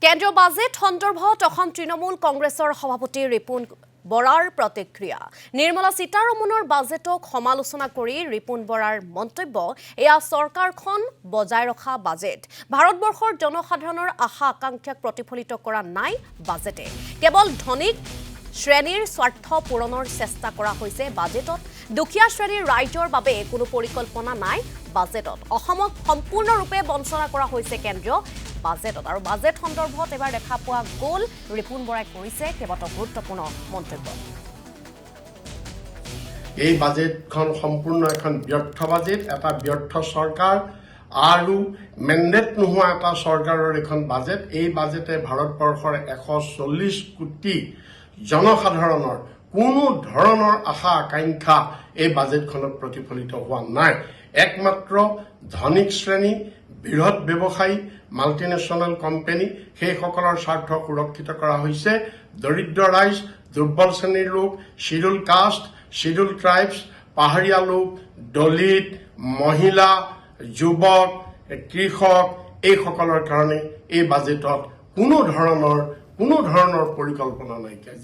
কেন্দ্ৰীয় বাজেট সন্দৰ্ভত অসম তৃণমূল কংগ্ৰেছৰ সভাপতি ৰিপুণ বৰাৰ প্ৰতিক্ৰিয়া নিৰ্মলা সীতাৰমণৰ বাজেটক সমালোচনা কৰি ৰিপুণ বৰাৰ মন্তব্য এয়া চৰকাৰখন বজাই ৰখা বাজেট ভাৰতবৰ্ষৰ জনসাধাৰণৰ আশা আকাংক্ষাক প্ৰতিফলিত কৰা নাই বাজেটে কেৱল ধনিক শ্ৰেণীৰ স্বাৰ্থ পূৰণৰ চেষ্টা কৰা হৈছে বাজেটত দুখীয়া শ্ৰেণীৰ ৰাইজৰ বাবে কোনো পৰিকল্পনা নাই বাজেটত অসমক সম্পূৰ্ণৰূপে বঞ্চনা কৰা হৈছে কেন্দ্ৰীয় বাজেটত আৰু বাজেট সন্দৰ্ভত এবাৰ দেখা পোৱা গ'ল ৰিপুণ বৰাই কৰিছে কেইবাটাও গুৰুত্বপূৰ্ণ মন্তব্য এই বাজেটখন সম্পূৰ্ণ এখন ব্যৰ্থ বাজেট এটা ব্যৰ্থ চৰকাৰ আৰু মেণ্ডেট নোহোৱা এটা চৰকাৰৰ এখন বাজেট এই বাজেটে ভাৰতবৰ্ষৰ 140 কোটি জনসাধাৰণৰ কোনো ধৰণৰ আশা আকাংক্ষা এই বাজেটখনত প্ৰতিফলিত হোৱা নাই একমাত্ৰ ধনিক শ্ৰেণী বৃহৎ ব্যৱসায়ী মাল্টিনেশ্যনেল কোম্পানী সেইসকলৰ স্বাৰ্থ সুৰক্ষিত কৰা হৈছে দৰিদ্ৰ ৰাইজ দুৰ্বল শ্ৰেণীৰ লোক শিডিউল কাষ্ট শিডিউল ট্ৰাইবছ পাহাৰীয়া লোক দলিত মহিলা যুৱক কৃষক এইসকলৰ কাৰণে এই বাজেটত কোনো ধৰণৰ পৰিকল্পনা নাইকিয়া